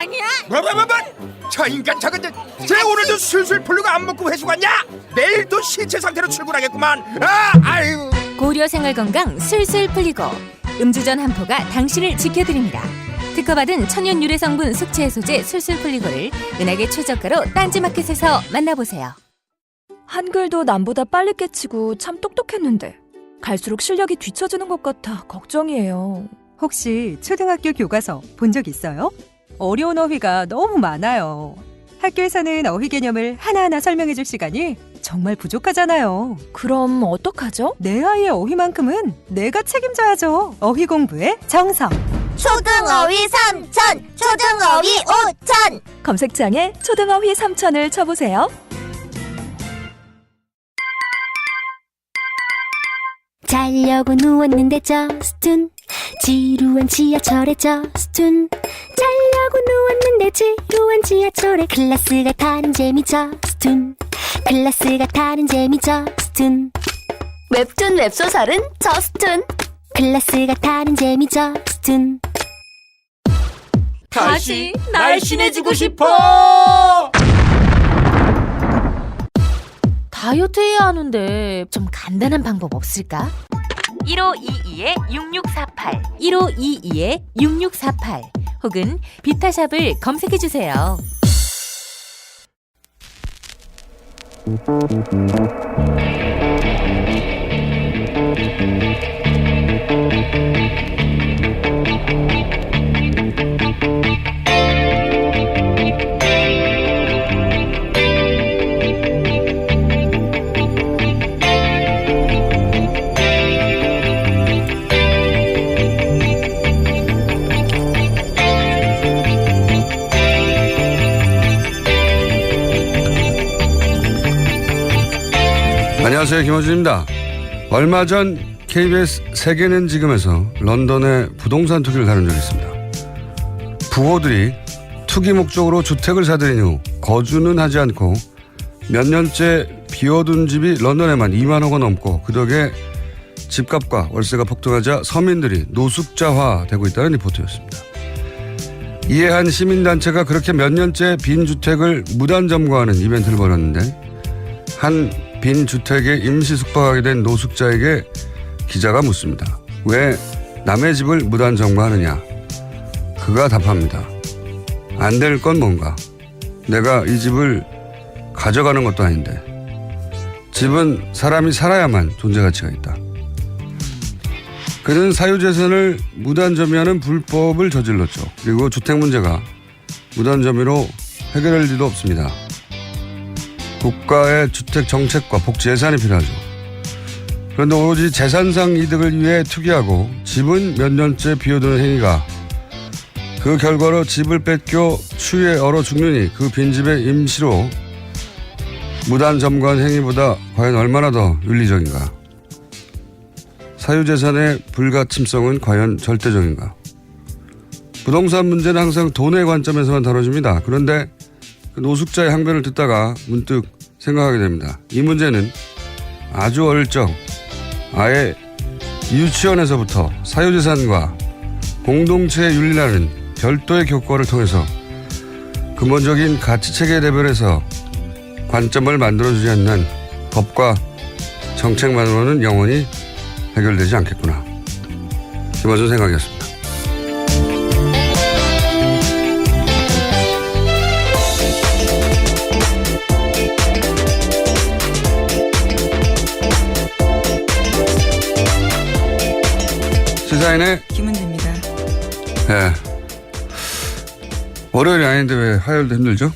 아니야? 뭐? 저 인간 저건 쟤 오늘도 술술 풀리고 안 먹고 회수 갔냐? 내일도 신체 상태로 출근하겠구만. 아유. 고려 생활건강 술술 풀리고 음주전 한포가 당신을 지켜드립니다. 특허받은 천연 유래 성분 숙취 해소제 술술 풀리고를 은하계 최저가로 딴지마켓에서 만나보세요. 한글도 남보다 빨리 깨치고 참 똑똑했는데 갈수록 실력이 뒤처지는 것 같아 걱정이에요. 혹시 초등학교 교과서 본 적 있어요? 어려운 어휘가 너무 많아요. 학교에서는 어휘 개념을 하나하나 설명해 줄 시간이 정말 부족하잖아요. 그럼 어떡하죠? 내 아이의 어휘만큼은 내가 책임져야죠. 어휘 공부의 정성. 초등어휘 3천, 초등어휘 5천. 검색창에 초등어휘 3천을 쳐보세요. 자려고 누웠는데 저스툰 지루한 지하철에 저스툰 자려고 누웠는데 지루한 지하철에 클래스가 다른 재미 저스툰 클래스가 다른 재미 저스툰 웹툰 웹소설은 저스툰 클래스가 다른 재미 저스툰 다시 날씬해지고 싶어. 다이어트 해야 하는데 좀 간단한 방법 없을까? 1522-6648 1522-6648 혹은 비타샵을 검색해주세요. 안녕하세요, 김호준입니다. 얼마 전 KBS 세계는 지금에서 런던의 부동산 투기를 다룬 적이 있습니다. 부호들이 투기 목적으로 주택을 사들인 후 거주는 하지 않고 몇 년째 비워둔 집이 런던에만 2만억 원 넘고 그 덕에 집값과 월세가 폭등하자 서민들이 노숙자화되고 있다는 리포트였습니다. 이에 한 시민단체가 그렇게 몇 년째 빈 주택을 무단 점거하는 이벤트를 벌였는데 한 빈 주택에 임시 숙박하게 된 노숙자에게 기자가 묻습니다. 왜 남의 집을 무단 점거하느냐? 그가 답합니다. 안 될 건 뭔가? 내가 이 집을 가져가는 것도 아닌데. 집은 사람이 살아야만 존재 가치가 있다. 그는 사유재산을 무단 점유하는 불법을 저질렀죠. 그리고 주택 문제가 무단 점유로 해결할 리도 없습니다. 국가의 주택 정책과 복지 예산이 필요하죠. 그런데 오로지 재산상 이득을 위해 투기하고 집은 몇 년째 비워두는 행위가 그 결과로 집을 뺏겨 추위에 얼어 죽느니 그 빈집에 임시로 무단 점거한 행위보다 과연 얼마나 더 윤리적인가? 사유재산의 불가침성은 과연 절대적인가? 부동산 문제는 항상 돈의 관점에서만 다뤄집니다. 그런데 노숙자의 항변을 듣다가 문득 생각하게 됩니다. 이 문제는 아주 어릴 적 아예 유치원에서부터 사유재산과 공동체의 윤리라는 별도의 교과를 통해서 근본적인 가치체계 레벨에서 관점을 만들어주지 않는 법과 정책만으로는 영원히 해결되지 않겠구나. 김어준 생각이었습니다. 시사인의 김은혜입니다. 네. 월요일이 아닌데 왜 화요일도 힘들죠?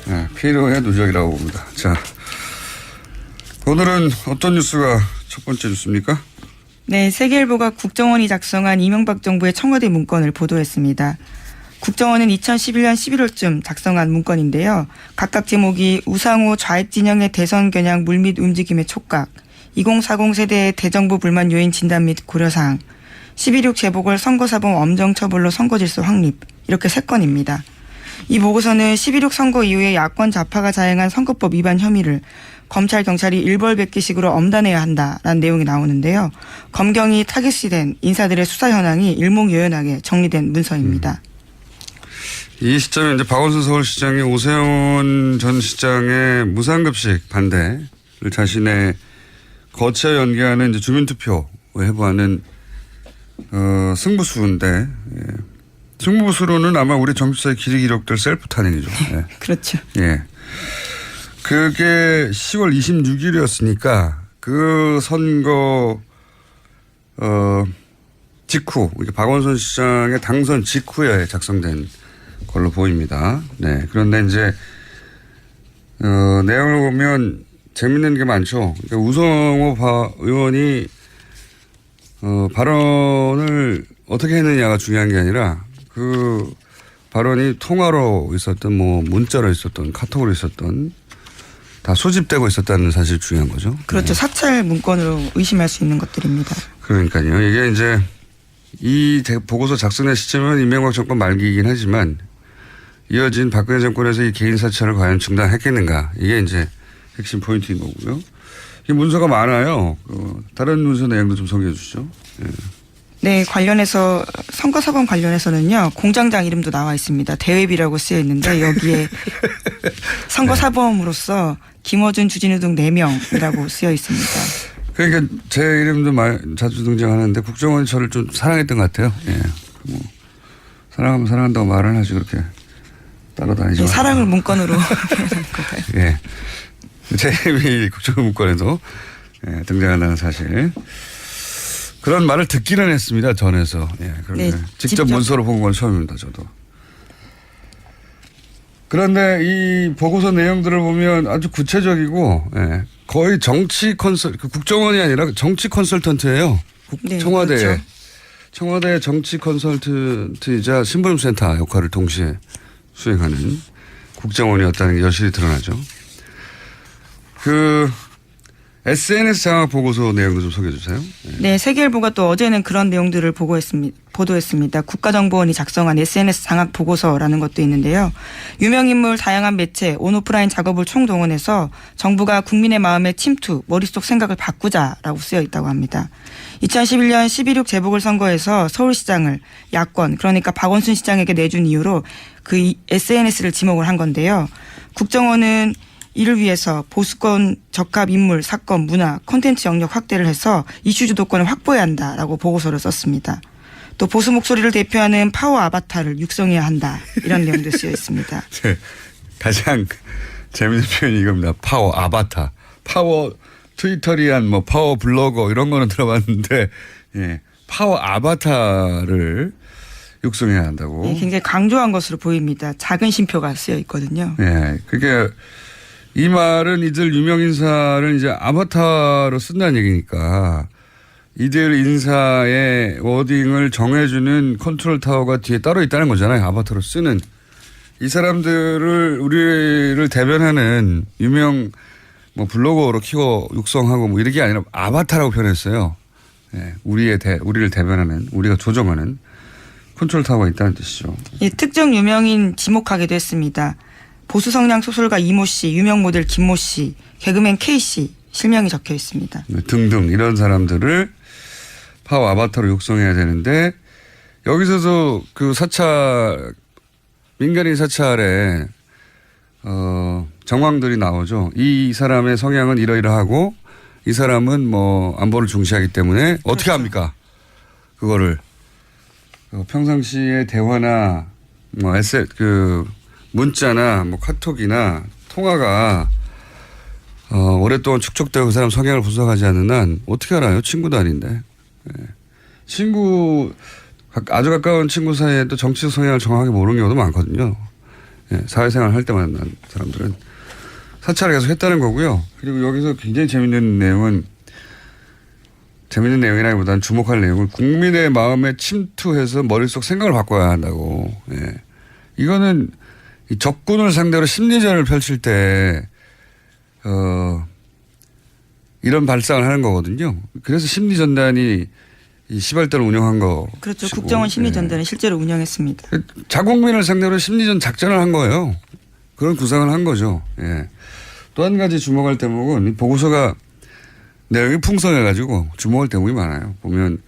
네, 피로의 누적이라고 봅니다. 자, 오늘은 어떤 뉴스가 첫 번째 뉴스입니까? 네, 세계일보가 국정원이 작성한 이명박 정부의 청와대 문건을 보도했습니다. 국정원은 2011년 11월쯤 작성한 문건인데요. 각각 제목이 우상호 좌익 진영의 대선 겨냥 물밑 움직임의 촉각, 2040 세대의 대정부 불만 요인 진단 및 고려사항, 12.6 재보궐 선거사범 엄정 처벌로 선거질서 확립, 이렇게 3건입니다. 이 보고서는 12.6 선거 이후에 야권 좌파가 자행한 선거법 위반 혐의를 검찰 경찰이 일벌백계식으로 엄단해야 한다라는 내용이 나오는데요. 검경이 타깃이 된 인사들의 수사 현황이 일목요연하게 정리된 문서입니다. 이 시점에 이제 박원순 서울시장이 오세훈 전 시장의 무상급식 반대를 자신의 거치와 연계하는 이제 주민투표에 해부하는 승부수인데, 예. 승부수로는 아마 우리 정치사의 길이 기록될 셀프 타닝이죠. 예. 그렇죠. 예. 그게 10월 26일이었으니까 그 선거 직후, 박원순 시장의 당선 직후에 작성된 걸로 보입니다. 네. 그런데 이제 내용을 보면 재밌는 게 많죠. 그러니까 우성호 의원이 발언을 어떻게 했느냐가 중요한 게 아니라 그 발언이 통화로 있었던 뭐 문자로 있었던 카톡으로 있었던 다 수집되고 있었다는 사실이 중요한 거죠. 그렇죠. 네. 사찰 문건으로 의심할 수 있는 것들입니다. 그러니까요. 이게 이제 이 보고서 작성된 시점은 이명박 정권 말기이긴 하지만 이어진 박근혜 정권에서 이 개인 사찰을 과연 중단했겠는가. 이게 이제 핵심 포인트인 거고요. 이 문서가 많아요. 다른 문서 내용도 좀 소개해 주시죠. 네. 네, 관련해서 선거사범 관련해서는요. 공장장 이름도 나와 있습니다. 대회비라고 쓰여 있는데 여기에 선거사범으로서 김어준, 주진우 등 4명이라고 쓰여 있습니다. 그러니까 제 이름도 자주 등장하는데 국정원이 저를 좀 사랑했던 것 같아요. 예. 뭐 사랑하면 사랑한다고 말을 하지 그렇게 따라다니지. 네, 사랑을 문건으로 표현한 거예요. 예. 제 이름이 국정원 문건에도 예, 등장한다는 사실. 그런 말을 듣기는 했습니다. 전에서. 예, 그런데 네, 직접 문서로 본 건 처음입니다. 저도. 그런데 이 보고서 내용들을 보면 아주 구체적이고 예, 거의 정치 국정원이 아니라 정치 컨설턴트예요. 네, 청와대에. 그렇죠. 청와대 정치 컨설턴트이자 신부름센터 역할을 동시에 수행하는 국정원이었다는 게 여실히 드러나죠. SNS 장악 보고서 내용도 좀 소개해 주세요. 네, 세계일보가 또 어제는 그런 내용들을 보도했습니다. 국가정보원이 작성한 SNS 장악 보고서라는 것도 있는데요. 유명인물 다양한 매체 온오프라인 작업을 총동원해서 정부가 국민의 마음에 침투, 머릿속 생각을 바꾸자라고 쓰여 있다고 합니다. 2011년 12.6 재보궐선거에서 서울시장을 야권 그러니까 박원순 시장에게 내준 이유로 그 SNS를 지목을 한 건데요. 국정원은 이를 위해서 보수권 적합 인물, 사건, 문화, 콘텐츠 영역 확대를 해서 이슈 주도권을 확보해야 한다라고 보고서를 썼습니다. 또 보수 목소리를 대표하는 파워 아바타를 육성해야 한다. 이런 내용도 쓰여 있습니다. 가장 재밌는 표현이 이겁니다. 파워 아바타. 파워 트위터리안 뭐 파워 블로거 이런 거는 들어봤는데 예, 파워 아바타를 육성해야 한다고. 네, 굉장히 강조한 것으로 보입니다. 작은 쉼표가 쓰여 있거든요. 예, 그게 이 말은 이들 유명 인사를 이제 아바타로 쓴다는 얘기니까 이들 인사의 워딩을 정해주는 컨트롤 타워가 뒤에 따로 있다는 거잖아요. 아바타로 쓰는. 이 사람들을 우리를 대변하는 유명 뭐 블로거로 키워 육성하고 뭐 이런 게 아니라 아바타라고 표현했어요. 예, 우리를 대변하는 우리가 조정하는 컨트롤 타워가 있다는 뜻이죠. 예, 특정 유명인 지목하기도 했습니다. 보수 성향 소설가 이모 씨, 유명 모델 김모 씨, 개그맨 K 씨 실명이 적혀 있습니다. 네, 등등 이런 사람들을 파워 아바타로 육성해야 되는데 여기서도 그 사찰 민간인 사찰에 정황들이 나오죠. 이 사람의 성향은 이러이러하고 이 사람은 뭐 안보를 중시하기 때문에 어떻게 그렇죠. 합니까? 그거를 평상시에 대화나 뭐 문자나 뭐 카톡이나 통화가 오랫동안 축적되고 그 사람 성향을 분석하지 않는 한 어떻게 알아요? 친구도 아닌데. 예. 아주 가까운 친구 사이에도 정치적 성향을 정확하게 모르는 경우도 많거든요. 예. 사회생활 할 때 만난 사람들은 사찰을 계속 했다는 거고요. 그리고 여기서 굉장히 재밌는 내용이라기보다는 주목할 내용을 국민의 마음에 침투해서 머릿속 생각을 바꿔야 한다고. 예. 이거는 이 적군을 상대로 심리전을 펼칠 때, 이런 발상을 하는 거거든요. 그래서 심리전단이 이 시발대를 운영한 거. 그렇죠. 국정원 심리전단을 실제로 운영했습니다. 자국민을 상대로 심리전 작전을 한 거예요. 그런 구상을 한 거죠. 예. 또 한 가지 주목할 대목은 이 보고서가 내용이 풍성해가지고 주목할 대목이 많아요. 보면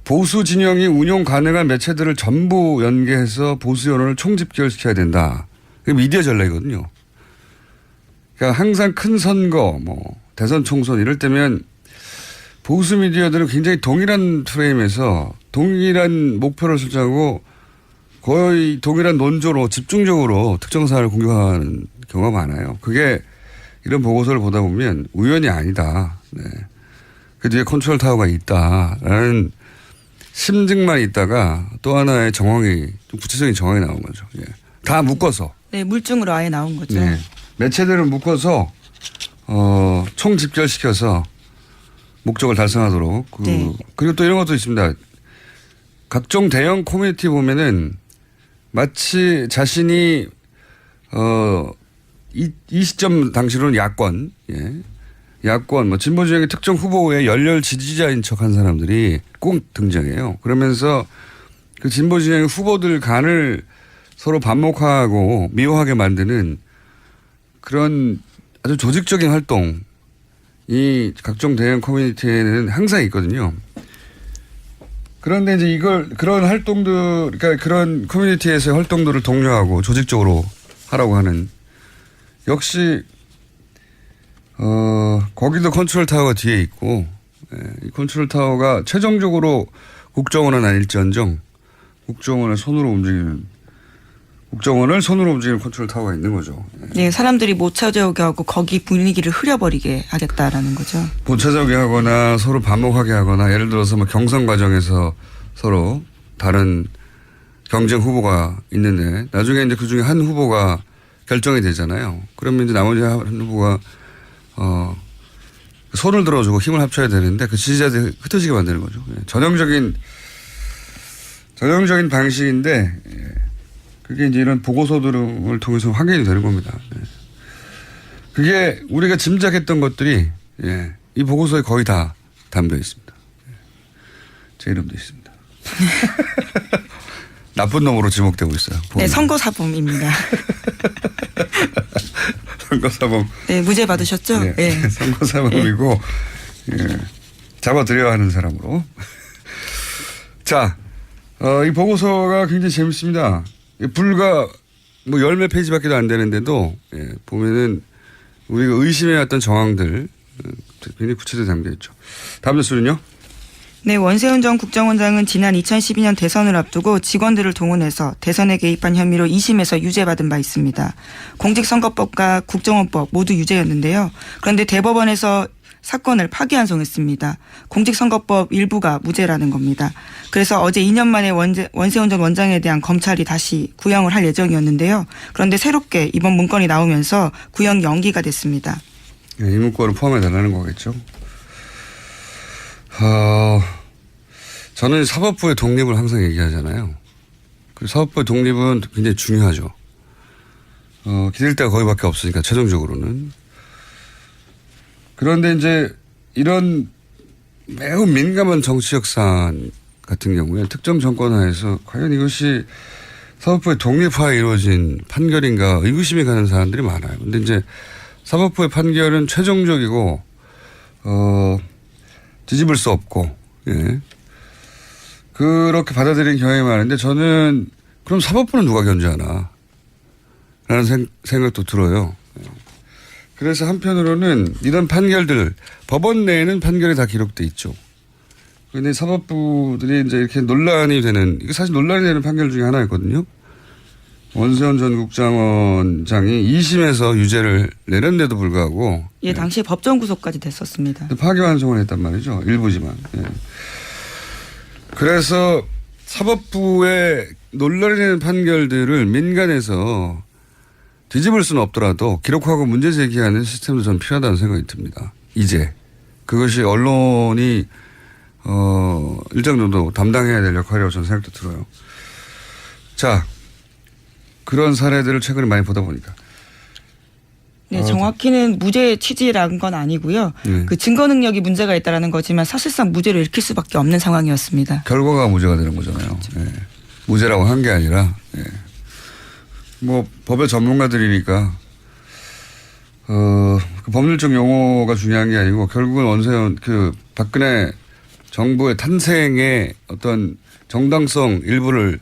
보수 진영이 운용 가능한 매체들을 전부 연계해서 보수 여론을 총집결시켜야 된다. 그게 미디어 전략이거든요. 그러니까 항상 큰 선거, 뭐 대선 총선 이럴 때면 보수 미디어들은 굉장히 동일한 프레임에서 동일한 목표를 설정하고 거의 동일한 논조로 집중적으로 특정 사안을 공격하는 경우가 많아요. 그게 이런 보고서를 보다 보면 우연이 아니다. 네. 그 뒤에 컨트롤 타워가 있다라는 심증만 있다가 또 하나의 정황이 좀 구체적인 정황이 나온 거죠. 예. 다 묶어서. 네, 물증으로 아예 나온 거죠. 네. 매체들을 묶어서 총 집결시켜서 목적을 달성하도록. 네. 그리고 또 이런 것도 있습니다. 각종 대형 커뮤니티 보면은 마치 자신이 이 시점 당시로는 야권, 예. 야권, 뭐 진보 진영의 특정 후보의 열렬 지지자인 척한 사람들이 꼭 등장해요. 그러면서 그 진보 진영의 후보들 간을 서로 반목하고 미워하게 만드는 그런 아주 조직적인 활동이 각종 대형 커뮤니티에는 항상 있거든요. 그런데 이제 그런 활동들, 그러니까 그런 커뮤니티에서의 활동들을 독려하고 조직적으로 하라고 하는 역시 거기도 컨트롤 타워가 뒤에 있고, 이 컨트롤 타워가 최종적으로 국정원은 아닐지언정 국정원을 손으로 움직이는 컨트롤 타워가 있는 거죠. 네, 사람들이 못 찾아오게 하고 거기 분위기를 흐려버리게 하겠다라는 거죠. 못 찾아오게 하거나 서로 반목하게 하거나 예를 들어서 뭐 경선 과정에서 서로 다른 경쟁 후보가 있는데 나중에 이제 그 중에 한 후보가 결정이 되잖아요. 그러면 이제 나머지 한 후보가 손을 들어주고 힘을 합쳐야 되는데 그 지지자들이 흩어지게 만드는 거죠. 전형적인 방식인데 그게 이제 이런 보고서들을 통해서 확인이 되는 겁니다. 그게 우리가 짐작했던 것들이 이 보고서에 거의 다 담겨 있습니다. 제 이름도 있습니다. 나쁜 놈으로 지목되고 있어요. 네, 선거사범입니다. 선거사범. 네, 무죄 받으셨죠? 네. 네. 선거사범이고 잡아들여야 하는 사람으로. 자, 이 보고서가 굉장히 재밌습니다. 불과 뭐 10몇 페이지밖에 안 되는데도 보면은 우리가 의심해왔던 정황들 굉장히 구체적으로 담겨 있죠. 다음 뉴스는요? 네, 원세훈 전 국정원장은 지난 2012년 대선을 앞두고 직원들을 동원해서 대선에 개입한 혐의로 2심에서 유죄받은 바 있습니다. 공직선거법과 국정원법 모두 유죄였는데요. 그런데 대법원에서 사건을 파기환송했습니다. 공직선거법 일부가 무죄라는 겁니다. 그래서 어제 2년 만에 원세훈 전 원장에 대한 검찰이 다시 구형을 할 예정이었는데요. 그런데 새롭게 이번 문건이 나오면서 구형 연기가 됐습니다. 이 문건을 포함해달라는 거겠죠. 저는 사법부의 독립을 항상 얘기하잖아요. 그 사법부의 독립은 굉장히 중요하죠. 기댈 데가 거기밖에 없으니까 최종적으로는. 그런데 이제 이런 매우 민감한 정치적 사안 같은 경우에 특정 정권 하에서 과연 이것이 사법부의 독립화에 이루어진 판결인가 의구심이 가는 사람들이 많아요. 근데 이제 사법부의 판결은 최종적이고 뒤집을 수 없고 그렇게 받아들이는 경향이 많은데 저는 그럼 사법부는 누가 견제하나 라는 생각도 들어요. 그래서 한편으로는 이런 판결들 법원 내에는 판결이 다 기록돼 있죠. 그런데 사법부들이 이제 이렇게 논란이 되는 이게 사실 논란이 되는 판결 중에 하나였거든요. 원세훈 전 국정원장이 2심에서 유죄를 내렸는데도 불구하고 당시에 법정 구속까지 됐었습니다. 파기환송을 했단 말이죠. 일부지만. 그래서 사법부의 논란이 되는 판결들을 민간에서 뒤집을 수는 없더라도 기록하고 문제 제기하는 시스템도 전 필요하다는 생각이 듭니다. 이제 그것이 언론이 일정 정도 담당해야 될 역할이라고 저는 생각도 들어요. 자, 그런 사례들을 최근에 많이 보다 보니까. 네, 정확히는 무죄 취지라는 건 아니고요. 그 증거 능력이 문제가 있다라는 거지만 사실상 무죄로 읽힐 수밖에 없는 상황이었습니다. 결과가 무죄가 되는 거잖아요. 그렇죠. 무죄라고 한 게 아니라 뭐 법의 전문가들이니까 그 법률적 용어가 중요한 게 아니고 결국은 원세훈 박근혜 정부의 탄생의 어떤 정당성 일부를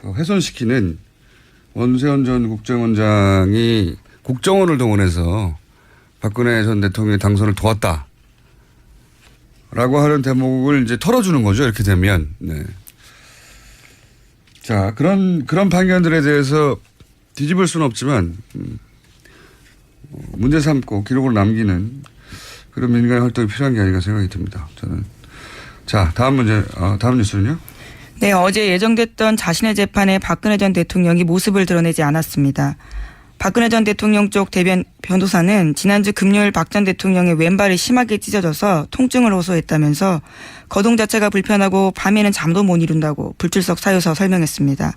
훼손시키는 원세훈 전 국정원장이 국정원을 동원해서 박근혜 전 대통령의 당선을 도왔다. 라고 하는 대목을 이제 털어주는 거죠. 이렇게 되면. 네. 자, 그런 판결들에 대해서 뒤집을 수는 없지만, 문제 삼고 기록으로 남기는 그런 민간의 활동이 필요한 게 아닌가 생각이 듭니다. 저는. 자, 다음 뉴스는요? 네, 어제 예정됐던 자신의 재판에 박근혜 전 대통령이 모습을 드러내지 않았습니다. 박근혜 전 대통령 쪽 대변 변호사는 지난주 금요일 박 전 대통령의 왼발이 심하게 찢어져서 통증을 호소했다면서 거동 자체가 불편하고 밤에는 잠도 못 이룬다고 불출석 사유서 설명했습니다.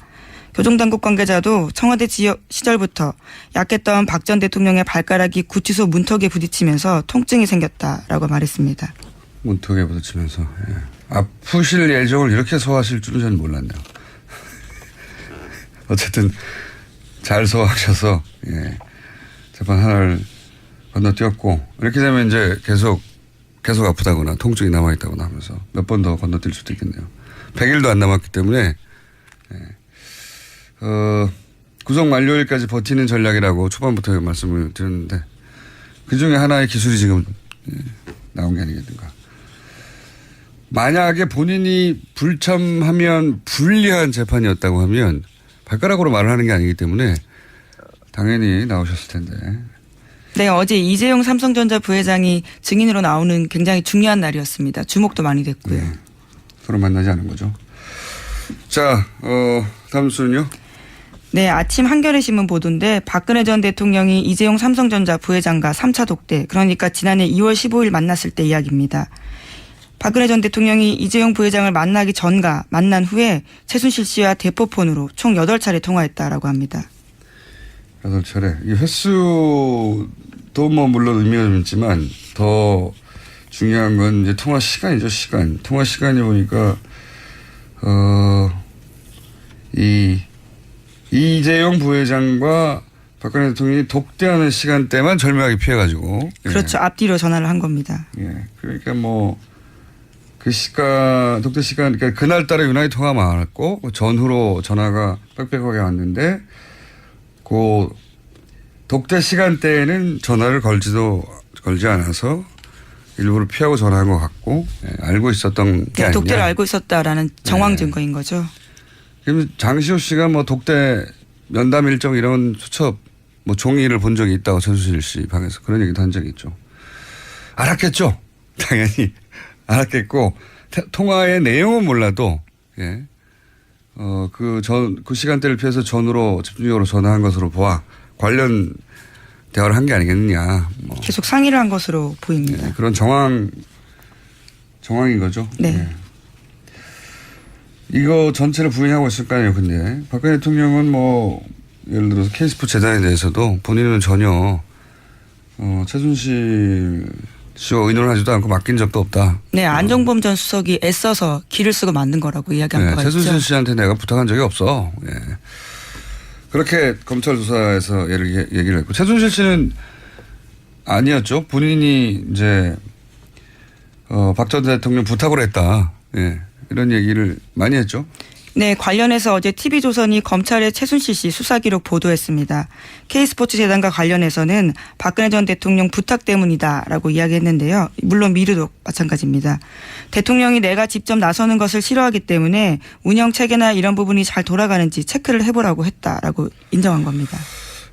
교정당국 관계자도 청와대 지역 시절부터 약했던 박 전 대통령의 발가락이 구치소 문턱에 부딪히면서 통증이 생겼다라고 말했습니다. 문턱에 부딪히면서. 예. 아프실 예정을 이렇게 소화하실 줄은 저는 몰랐네요. 어쨌든 잘 소화하셔서 재판 하나를 건너뛰었고 이렇게 되면 이제 계속 아프다거나 통증이 남아있다거나 하면서 몇 번 더 건너뛸 수도 있겠네요. 100일도 안 남았기 때문에 구속 만료일까지 버티는 전략이라고 초반부터 말씀을 드렸는데 그중에 하나의 기술이 지금 나온 게 아니겠는가. 만약에 본인이 불참하면 불리한 재판이었다고 하면 발가락으로 말을 하는 게 아니기 때문에 당연히 나오셨을 텐데. 네, 어제 이재용 삼성전자 부회장이 증인으로 나오는 굉장히 중요한 날이었습니다. 주목도 많이 됐고요. 네, 서로 만나지 않은 거죠. 자, 다음 뉴스는요? 네, 아침 한겨레 신문 보도인데 박근혜 전 대통령이 이재용 삼성전자 부회장과 3차 독대, 그러니까 지난해 2월 15일 만났을 때 이야기입니다. 박근혜 전 대통령이 이재용 부회장을 만나기 전과 만난 후에 최순실 씨와 대포폰으로 총 8차례 통화했다라고 합니다. 8차례. 이 횟수도 뭐 물론 의미가 좀 있지만 더 중요한 건 이제 통화 시간이죠, 시간. 통화 시간이 보니까, 이재용 부회장과 박근혜 대통령이 독대하는 시간대만 절묘하게 피해가지고. 그렇죠. 앞뒤로 전화를 한 겁니다. 예. 그러니까 그 시간, 독대 시간, 그러니까 그날따라 유난히 통화가 많았고, 그 전후로 전화가 빽빽하게 왔는데, 그 독대 시간대에는 전화를 걸지 않아서 일부러 피하고 전화한 것 같고, 알고 있었던 게 아니냐. 독대를 알고 있었다라는 정황 증거인 거죠. 그럼 장시호 씨가 뭐 독대 면담 일정 이런 수첩, 뭐 종이를 본 적이 있다고 최순실 씨 방에서 그런 얘기도 한 적이 있죠. 알았겠죠. 당연히. 알았겠고 통화의 내용은 몰라도 그 시간대를 피해서 전후로 집중적으로 전화한 것으로 보아 관련 대화를 한 게 아니겠느냐. 뭐. 계속 상의를 한 것으로 보입니다. 그런 정황인 거죠. 네. 이거 전체를 부인하고 있을 거 아니에요. 근데 박근혜 대통령은 뭐 예를 들어서 K스포츠 재단에 대해서도 본인은 전혀 최순실 씨와 의논을 하지도 않고 맡긴 적도 없다. 네, 안종범 전 수석이 애써서 길을 쓰고 만든 거라고 이야기한 바가 있죠. 최순실 씨한테 내가 부탁한 적이 없어. 예. 그렇게 검찰 조사에서 얘기를 했고 최순실 씨는 아니었죠. 본인이 이제 박 전 대통령 부탁을 했다. 예. 이런 얘기를 많이 했죠. 네, 관련해서 어제 TV조선이 검찰의 최순실 씨 수사 기록 보도했습니다. K스포츠 재단과 관련해서는 박근혜 전 대통령 부탁 때문이다라고 이야기했는데요. 물론 미르도 마찬가지입니다. 대통령이 내가 직접 나서는 것을 싫어하기 때문에 운영 체계나 이런 부분이 잘 돌아가는지 체크를 해보라고 했다라고 인정한 겁니다.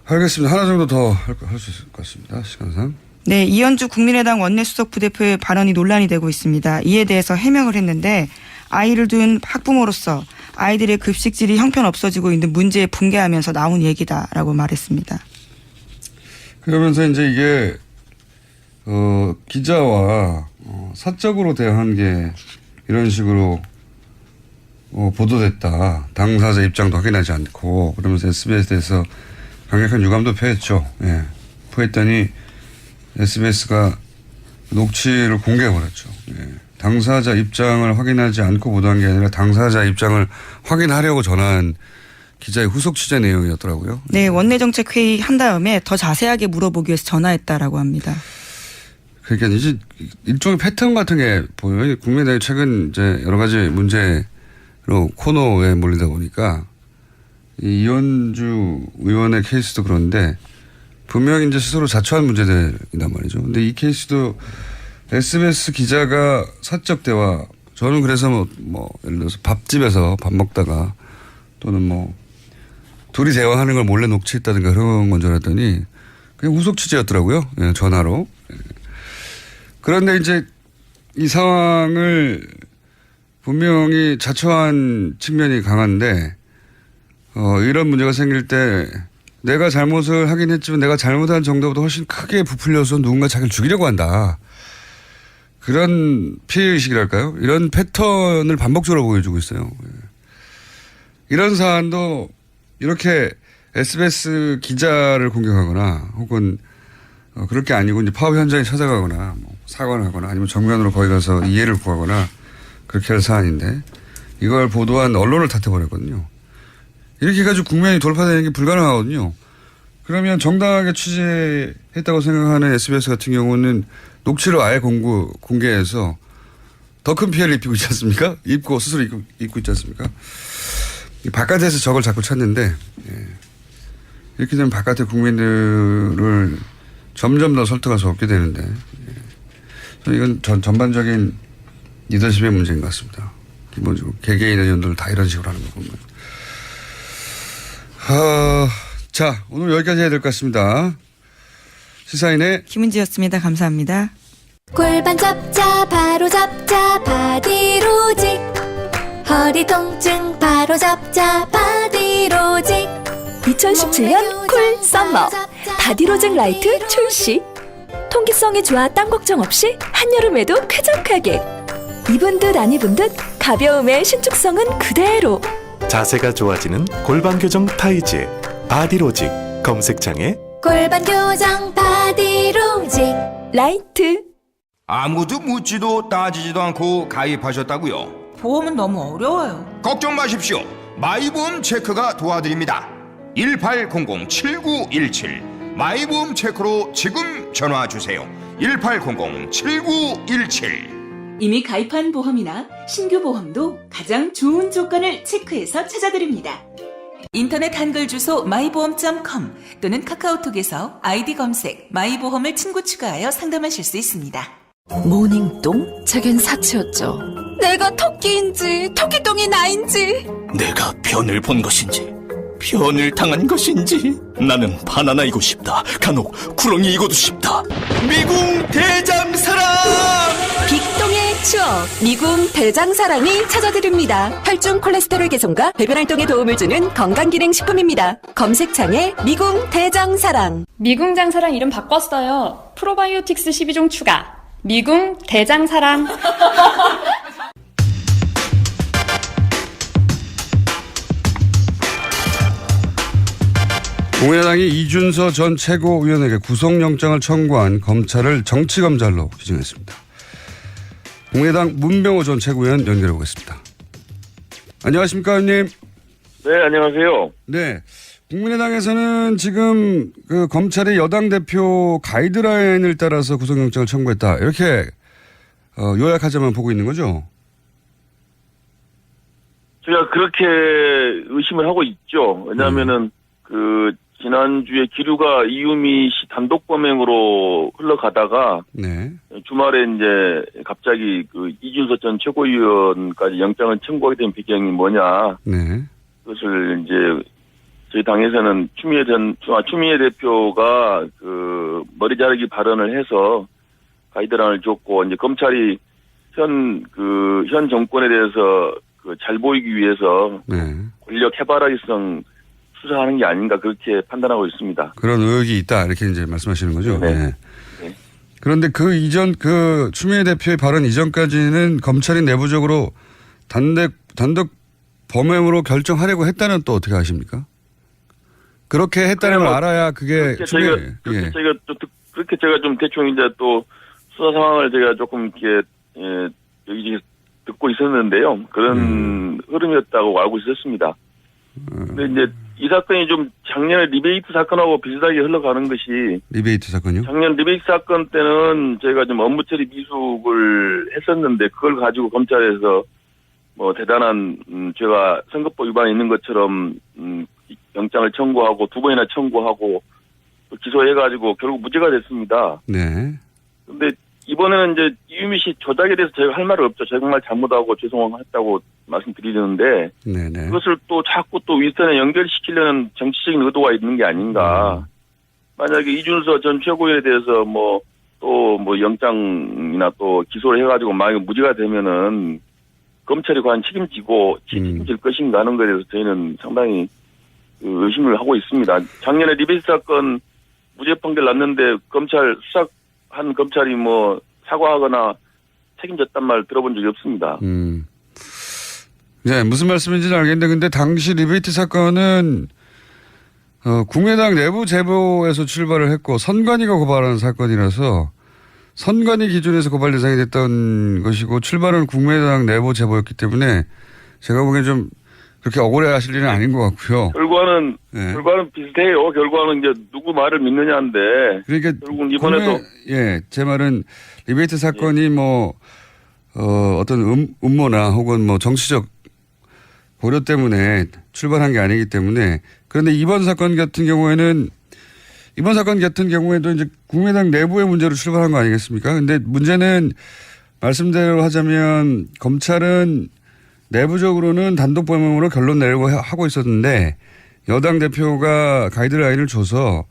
알겠습니다. 하나 정도 더 할 수 있을 것 같습니다. 시간상. 네, 이현주 국민의당 원내수석 부대표의 발언이 논란이 되고 있습니다. 이에 대해서 해명을 했는데 아이를 둔 학부모로서 아이들의 급식질이 형편없어지고 있는 문제에 분개하면서 나온 얘기다라고 말했습니다. 그러면서 이제 이게 기자와 사적으로 대화한 게 이런 식으로 보도됐다. 당사자 입장도 확인하지 않고 그러면서 SBS에서 강력한 유감도 표했죠. 예. 표했더니 SBS가 녹취를 공개해버렸죠. 예. 당사자 입장을 확인하지 않고 보도한 게 아니라 당사자 입장을 확인하려고 전화한 기자의 후속 취재 내용이었더라고요. 네, 원내정책 회의 한 다음에 더 자세하게 물어보기 위해서 전화했다라고 합니다. 그러니까 이제 일종의 패턴 같은 게 보여요. 국민의당이 최근 이제 여러 가지 문제로 코너에 몰리다 보니까 이 이현주 의원의 케이스도 그런데 분명히 이제 스스로 자초한 문제들이란 말이죠. 근데 이 케이스도 SBS 기자가 사적 대화, 저는 그래서 뭐 예를 들어서 밥집에서 밥 먹다가 또는 뭐 둘이 대화하는 걸 몰래 녹취했다든가 그런 건 줄 알았더니 그냥 후속 취재였더라고요. 예, 전화로. 예. 그런데 이제 이 상황을 분명히 자초한 측면이 강한데 이런 문제가 생길 때 내가 잘못을 하긴 했지만 내가 잘못한 정도보다 훨씬 크게 부풀려서 누군가 자기를 죽이려고 한다. 그런 피해의식이랄까요? 이런 패턴을 반복적으로 보여주고 있어요. 이런 사안도 이렇게 SBS 기자를 공격하거나 혹은 그럴 게 아니고 이제 파업 현장에 찾아가거나 뭐 사과를 하거나 아니면 정면으로 거기 가서 이해를 구하거나 그렇게 할 사안인데 이걸 보도한 언론을 탓해버렸거든요. 이렇게 해가지고 국면이 돌파되는 게 불가능하거든요. 그러면 정당하게 취재했다고 생각하는 SBS 같은 경우는 녹취를 아예 공개해서 더 큰 피해를 입히고 있지 않습니까? 스스로 입고 있지 않습니까? 바깥에서 저걸 자꾸 찾는데 이렇게 되면 바깥의 국민들을 점점 더 설득할 수 없게 되는데 이건 전반적인 리더십의 문제인 것 같습니다. 기본적으로 개개인 의원들 다 이런 식으로 하는 거 보면. 자, 오늘 여기까지 해야 될 것 같습니다. 시사인의 김은지였습니다. 감사합니다. 골반 잡자 바로 잡자 바디로직 허리 통증 바로 잡자 바디로직 2017년 쿨 썸머 바디로직 라이트 출시. 통기성이 좋아 땀 걱정 없이 한여름에도 쾌적하게. 입은 듯 안 입은 듯 가벼움의 신축성은 그대로. 자세가 좋아지는 골반 교정 타이즈 바디로직 검색창에 골반 교정 바디로직 라이트. 아무도 묻지도 따지지도 않고 가입하셨다고요? 보험은 너무 어려워요. 걱정 마십시오. 마이보험 체크가 도와드립니다. 1800-7917 마이보험 체크로 지금 전화주세요. 1800-7917 이미 가입한 보험이나 신규 보험도 가장 좋은 조건을 체크해서 찾아드립니다. 인터넷 한글 주소 마이보험.com 또는 카카오톡에서 아이디 검색 마이보험을 친구 추가하여 상담하실 수 있습니다. 모닝똥? 제겐 사치였죠. 내가 토끼인지 토끼똥이 나인지. 내가 변을 본 것인지 변을 당한 것인지 나는 바나나이고 싶다. 간혹 구렁이이고도 싶다. 미궁 대장사랑 빅똥의 추억 미궁 대장사랑이 찾아드립니다. 혈중 콜레스테롤 개선과 배변 활동에 도움을 주는 건강기능식품입니다. 검색창에 미궁 대장사랑. 미궁 장사랑 이름 바꿨어요. 프로바이오틱스 12종 추가. 미궁 대장사랑. 국민의당이 이준서 전 최고위원에게 구속영장을 청구한 검찰을 정치검찰로 규정했습니다. 국민의당 문병호 전 최고위원 연결해 보겠습니다. 안녕하십니까, 의원님? 네, 안녕하세요. 네. 국민의당에서는 지금 그 검찰이 여당 대표 가이드라인을 따라서 구속영장을 청구했다. 이렇게 요약하자면 보고 있는 거죠? 제가 그렇게 의심을 하고 있죠. 왜냐하면은 지난주에 기류가 이유미 씨 단독 범행으로 흘러가다가 네. 주말에 이제 갑자기 이준서 전 최고위원까지 영장을 청구하게 된 배경이 뭐냐. 네. 그것을 이제 저희 당에서는 추미애 대표가 머리 자르기 발언을 해서 가이드라인을 줬고 이제 검찰이 현 정권에 대해서 잘 보이기 위해서 네. 권력 해바라기성 수사하는 게 아닌가 그렇게 판단하고 있습니다. 그런 의혹이 있다 이렇게 이제 말씀하시는 거죠. 네. 네. 네. 그런데 추미애 대표의 발언 이전까지는 검찰이 내부적으로 단독 범행으로 결정하려고 했다는 또 어떻게 아십니까? 그렇게 했다는 걸 알아야 그게 그렇게 제가 좀 대충 이제 또 수사 상황을 제가 조금 이렇게 여기저기 듣고 있었는데요. 그런 흐름이었다고 알고 있었습니다. 근데 이제 이 사건이 좀 작년에 리베이트 사건하고 비슷하게 흘러가는 것이 리베이트 사건요? 작년 리베이트 사건 때는 저희가 좀 업무 처리 미숙을 했었는데 그걸 가지고 검찰에서 뭐 대단한 죄가 선거법 위반이 있는 것처럼 영장을 청구하고 2번이나 청구하고 기소해가지고 결국 무죄가 됐습니다. 네. 근데 이번에는 이제 이유미 씨 조작에 대해서 저희가 할 말은 없죠. 정말 잘못하고 죄송했다고 말씀드리는데 네네. 그것을 또 자꾸 또 윗선에 연결시키려는 정치적인 의도가 있는 게 아닌가. 만약에 이준서 전 최고위원에 대해서 또 영장이나 또 기소를 해가지고 만약에 무죄가 되면은 검찰이 과연 책임질 것인가 하는 것에 대해서 저희는 상당히 의심을 하고 있습니다. 작년에 리베이트 사건 무죄 판결 났는데 수사한 검찰이 사과하거나 책임졌단 말 들어본 적이 없습니다. 네, 무슨 말씀인지는 알겠는데, 근데 당시 리베이트 사건은, 국민의당 내부 제보에서 출발을 했고, 선관위가 고발한 사건이라서, 선관위 기준에서 고발 대상이 됐던 것이고, 출발은 국민의당 내부 제보였기 때문에, 제가 보기엔 좀, 그렇게 억울해 하실 일은 아닌 것 같고요. 결과는 비슷해요. 결과는 이제 누구 말을 믿느냐인데. 그러니까, 결국 이번에도. 제 말은, 리베이트 사건이 어떤 음모나 혹은 정치적 고려 때문에 출발한 게 아니기 때문에 그런데 이번 사건 같은 경우에도 이제 국민의당 내부의 문제로 출발한 거 아니겠습니까? 근데 문제는 말씀대로 하자면 검찰은 내부적으로는 단독 범행으로 결론 내려고 하고 있었는데 여당 대표가 가이드라인을 줘서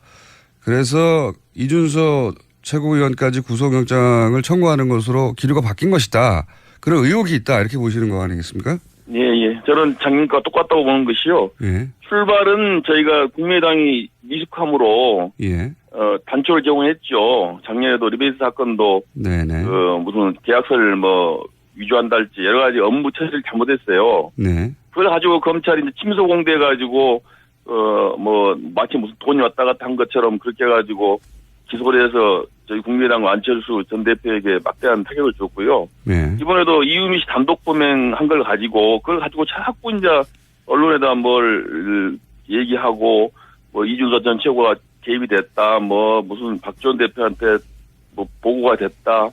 그래서 이준서 최고위원까지 구속영장을 청구하는 것으로 기류가 바뀐 것이다. 그런 의혹이 있다. 이렇게 보시는 거 아니겠습니까? 예. 저는 작년과 똑같다고 보는 것이요. 예. 출발은 저희가 국민의당이 미숙함으로 단초를 제공했죠. 작년에도 리베이트 사건도 무슨 계약서를 위조한다 할지 여러 가지 업무 처리를 잘못했어요. 네. 그걸 가지고 검찰이 이제 침소 공대 가지고 마치 무슨 돈이 왔다 갔다 한 것처럼 그렇게 해가지고 기소를 해서 저희 국민의당 안철수 전 대표에게 막대한 타격을 줬고요. 네. 이번에도 이유미 씨 단독 범행한 걸 가지고 그걸 가지고 자꾸 이제 언론에다 뭘 얘기하고 이준서 전 최고가 개입이 됐다. 무슨 박지원 대표한테 보고가 됐다.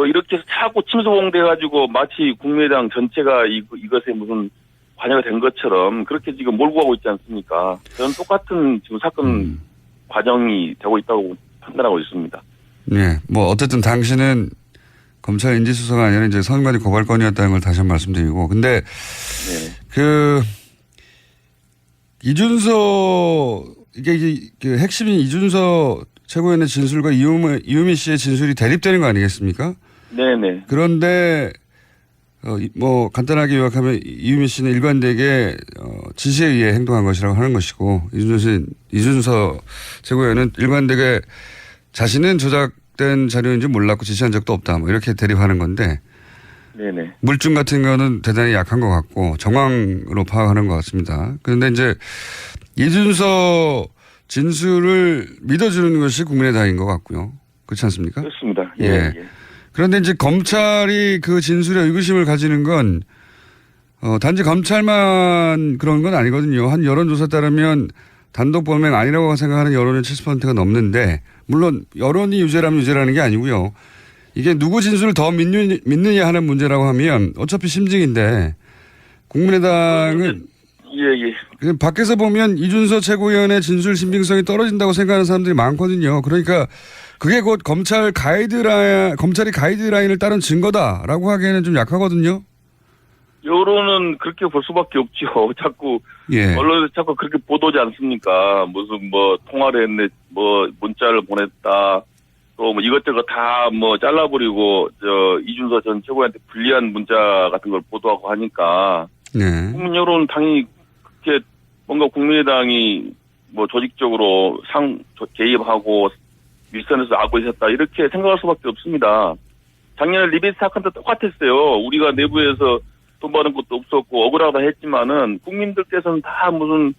이렇게 해서 자꾸 침소봉대 가지고 마치 국민의당 전체가 이것에 무슨 관여가 된 것처럼 그렇게 지금 몰고 가고 있지 않습니까? 저는 똑같은 지금 사건 과정이 되고 있다고 판단하고 있습니다. 네. 어쨌든 당신은 검찰 인지수사가 아니라 이제 선관위 고발건이었다는 걸 다시 한번 말씀드리고. 근데, 이준서, 이게 핵심이 이준서 최고위원의 진술과 이유미 씨의 진술이 대립되는 거 아니겠습니까? 네네. 그런데, 간단하게 요약하면 이유미 씨는 일관되게, 지시에 의해 행동한 것이라고 하는 것이고, 이준서 최고위원은 일관되게 자신은 조작된 자료인지 몰랐고 지시한 적도 없다. 이렇게 대립하는 건데. 네네. 물증 같은 거는 대단히 약한 것 같고 정황으로 파악하는 것 같습니다. 그런데 이제 이준서 진술을 믿어주는 것이 국민의당인 것 같고요. 그렇지 않습니까? 그렇습니다. 예. 그런데 이제 검찰이 그 진술에 의구심을 가지는 건 단지 검찰만 그런 건 아니거든요. 한 여론조사 따르면 단독 범행 아니라고 생각하는 여론이 70%가 넘는데 물론 여론이 유죄라면 유죄라는 게 아니고요. 이게 누구 진술을 더 믿느냐 하는 문제라고 하면 어차피 심증인데 국민의당은 밖에서 보면 이준서 최고위원의 진술 신빙성이 떨어진다고 생각하는 사람들이 많거든요. 그러니까 그게 곧 검찰이 가이드라인을 따른 증거다라고 하기에는 좀 약하거든요. 여론은 그렇게 볼 수밖에 없죠. 자꾸 언론에서 자꾸 그렇게 보도지 않습니까? 무슨 통화를 했네, 문자를 보냈다, 또 이것저것 다 잘라버리고 이준서 전 최고위원한테 불리한 문자 같은 걸 보도하고 하니까 국민 여론은 당연히 그렇게 뭔가 국민의당이 조직적으로 개입하고 윗선에서 악을 했다 이렇게 생각할 수밖에 없습니다. 작년에 리베이트 사건도 똑같았어요. 우리가 내부에서 돈 받은 것도 없었고 억울하다 했지만은 국민들께서는 다 무슨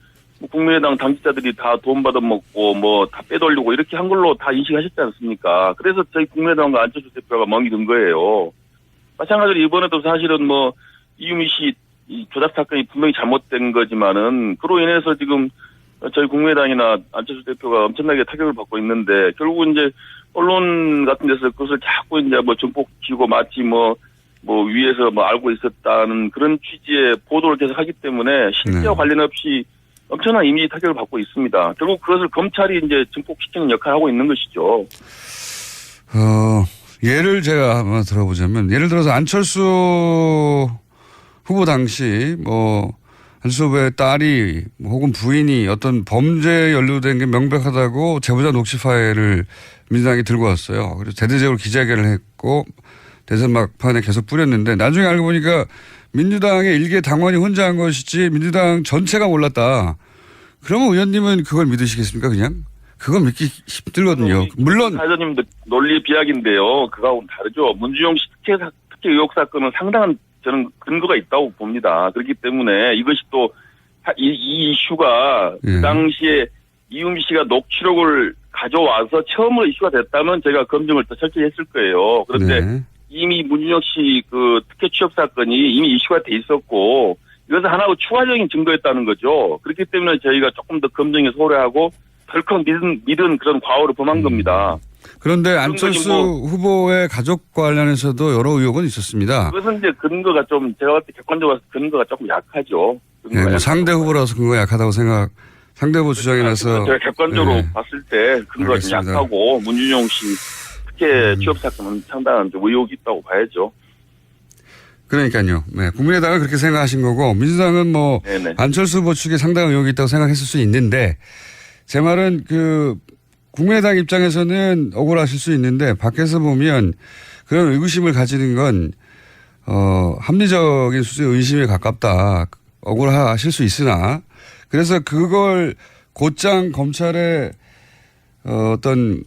국민의당 당직자들이 다 돈 받아먹고 다 빼돌리고 이렇게 한 걸로 다 인식하셨지 않습니까? 그래서 저희 국민의당과 안철수 대표가 멍이 든 거예요. 마찬가지로 이번에도 사실은 이유미 씨 이 조작 사건이 분명히 잘못된 거지만은 그로 인해서 지금 저희 국민의당이나 안철수 대표가 엄청나게 타격을 받고 있는데 결국은 이제 언론 같은 데서 그것을 자꾸 이제 뭐 증폭시키고 마치 뭐 위에서 뭐 알고 있었다는 그런 취지의 보도를 계속 하기 때문에 실제와 관련 없이 엄청난 이미지 타격을 받고 있습니다. 결국 그것을 검찰이 이제 증폭시키는 역할을 하고 있는 것이죠. 예를 제가 한번 들어보자면 예를 들어서 안철수 후보 당시 안철수 후보의 딸이 혹은 부인이 어떤 범죄에 연루된 게 명백하다고 제보자 녹취 파일을 민주당이 들고 왔어요. 그래서 대대적으로 기자회견을 했고 대선 막판에 계속 뿌렸는데 나중에 알고 보니까 민주당의 일개 당원이 혼자 한 것이지 민주당 전체가 몰랐다. 그러면 의원님은 그걸 믿으시겠습니까 그냥? 그건 믿기 힘들거든요. 물론 사장님도 논리 비약인데요. 그거하고는 다르죠. 문준용 씨 특혜 의혹 사건은 상당한 저는 근거가 있다고 봅니다. 그렇기 때문에 이것이 또 이 이슈가 그 당시에 이유미 씨가 녹취록을 가져와서 처음으로 이슈가 됐다면 제가 검증을 더 철저히 했을 거예요. 그런데 이미 문준용 씨 그 특혜 취업 사건이 이미 이슈가 돼 있었고 이것은 하나의 추가적인 증거였다는 거죠. 그렇기 때문에 저희가 조금 더 검증에 소홀하고 덜컥 믿은 그런 과오를 범한 겁니다. 그런데 안철수 후보의 가족 관련해서도 여러 의혹은 있었습니다. 그것은 이제 근거가 좀 제가 볼 때 객관적으로 봐서 근거가 조금 약하죠. 네, 상대 후보라서 근거가 약하다고 상대 후보 주장이라서 제가 객관적으로 봤을 때 근거가 좀 약하고 문준용 씨 특혜 취업 사건은 상당한 의혹이 있다고 봐야죠. 그러니까요. 네, 국민의당은 그렇게 생각하신 거고 민주당은 안철수 후보 측에 상당한 의혹이 있다고 생각했을 수 있는데 제 말은 국민의당 입장에서는 억울하실 수 있는데 밖에서 보면 그런 의구심을 가지는 건 합리적인 수준의 의심에 가깝다. 억울하실 수 있으나 그래서 그걸 곧장 검찰의 어떤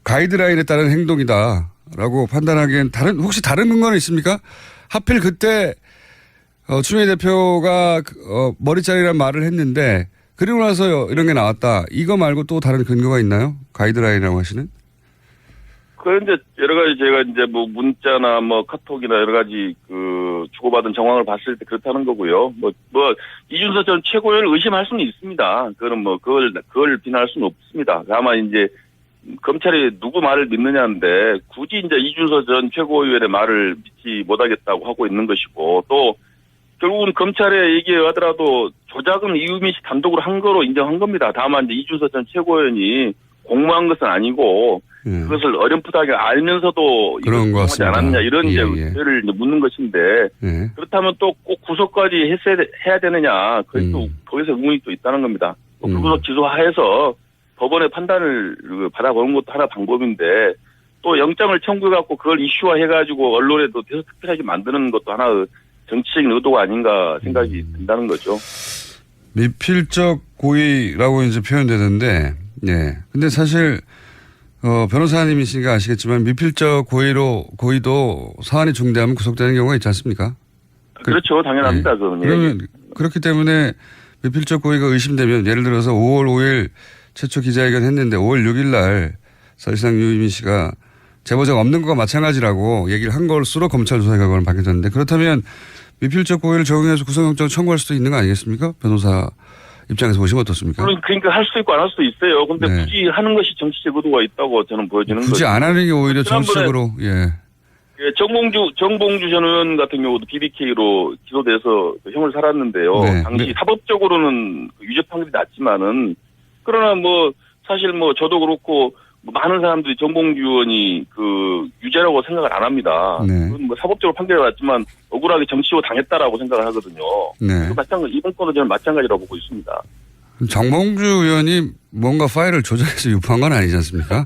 가이드라인에 따른 행동이다라고 판단하기엔 혹시 다른 근거는 있습니까? 하필 그때 추미애 대표가 머리짜리란 말을 했는데 그리고 나서 이런 게 나왔다. 이거 말고 또 다른 근거가 있나요? 가이드라인이라고 하시는? 그런데 여러 가지 제가 이제 문자나 카톡이나 여러 가지 주고받은 정황을 봤을 때 그렇다는 거고요. 이준석 전 최고위원을 의심할 수는 있습니다. 그거는 그걸 비난할 수는 없습니다. 다만 이제 검찰이 누구 말을 믿느냐인데 굳이 이제 이준석 전 최고위원의 말을 믿지 못하겠다고 하고 있는 것이고 또 결국은 검찰에 얘기하더라도 조작은 이유미 씨 단독으로 한 거로 인정한 겁니다. 다만 이제 이준석 전 최고위원이 공모한 것은 아니고 그것을 어렴풋하게 알면서도 그런 거 하지 않았냐 이런 죄를 묻는 것인데 그렇다면 또 꼭 구속까지 해야 되느냐 거기서 의문이 또 있다는 겁니다. 불구속 기소하에서 법원의 판단을 받아보는 것도 하나 방법인데 또 영장을 청구해갖고 그걸 이슈화해가지고 언론에도 계속 특별하게 만드는 것도 하나의 정치적인 의도가 아닌가 생각이 든다는 거죠. 미필적 고의라고 이제 표현되는데, 근데 사실, 변호사님이시니까 아시겠지만 미필적 고의도 사안이 중대하면 구속되는 경우가 있지 않습니까? 그렇죠. 당연합니다. 그러면 그렇기 때문에 미필적 고의가 의심되면 예를 들어서 5월 5일 최초 기자회견 했는데 5월 6일 날 사실상 유이민 씨가 제보자가 없는 것과 마찬가지라고 얘기를 한 것으로 검찰 조사 결과는 밝혀졌는데 그렇다면 미필적 고의를 적용해서 구속영장 청구할 수도 있는 거 아니겠습니까? 변호사 입장에서 보시면 어떻습니까? 그러니까 할 수도 있고 안 할 수도 있어요. 근데 굳이 하는 것이 정치적 의도가 있다고 저는 보여지는 거죠. 굳이 안 하는 게 오히려 정치적으로 정봉주 전 의원 같은 경우도 BBK로 기소돼서 형을 살았는데요. 당시 사법적으로는 유죄 판결이 났지만은 그러나 사실 저도 그렇고 많은 사람들이 정봉주 의원이 유죄라고 생각을 안 합니다. 사법적으로 판결이 났지만 억울하게 정치로 당했다라고 생각을 하거든요. 마찬가지 이번 건도 저는 마찬가지라고 보고 있습니다. 정봉주 의원이 뭔가 파일을 조작해서 유포한 건 아니지 않습니까?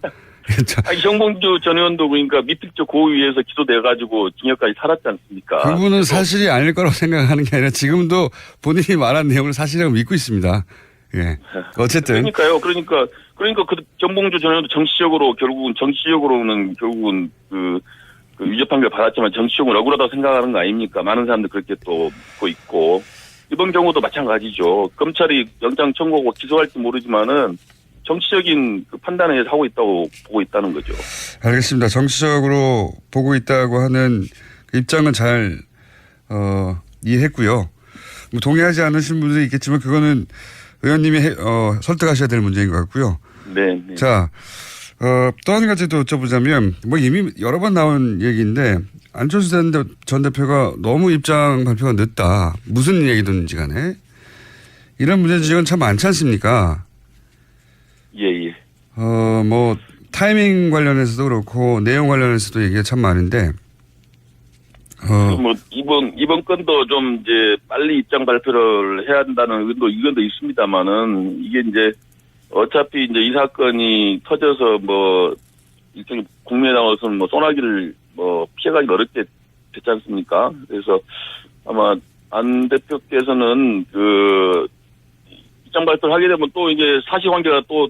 정봉주 전 의원도 그러니까 미필적 고의에서 기소돼가지고 징역까지 살았지 않습니까? 그분은 사실이 아닐 거라고 생각하는 게 아니라 지금도 본인이 말한 내용을 사실이라고 믿고 있습니다. 어쨌든. 그러니까요. 그러니까 그 정봉주 전 의원도 정치적으로는 유죄 판결 받았지만 정치적으로 억울하다고 생각하는 거 아닙니까? 많은 사람들 그렇게 또 믿고 있고. 이번 경우도 마찬가지죠. 검찰이 영장 청구하고 기소할지 모르지만은 정치적인 판단을 하고 있다고 보고 있다는 거죠. 알겠습니다. 정치적으로 보고 있다고 하는 입장은 잘 이해했고요. 뭐 동의하지 않으신 분들이 있겠지만 그거는 의원님이 설득하셔야 될 문제인 것 같고요. 네. 네. 자, 또 한 가지 또 여쭤보자면 뭐 이미 여러 번 나온 얘기인데 안철수 전 대표가 너무 입장 발표가 늦다. 무슨 얘기든지 간에 이런 문제 지적은 참 많지 않습니까? 예. 뭐 타이밍 관련해서도 그렇고 내용 관련해서도 얘기가 참 많은데 뭐 이번 건도 좀 이제 빨리 입장 발표를 해야 한다는 의견도 있습니다만은 이게 이제 어차피 이제 이 사건이 터져서 뭐 일종의 국민의당으로서는 뭐 소나기를 뭐 피해가기 어렵게 됐지 않습니까? 그래서 아마 안 대표께서는 그 입장 발표를 하게 되면 또 이제 사실관계가 또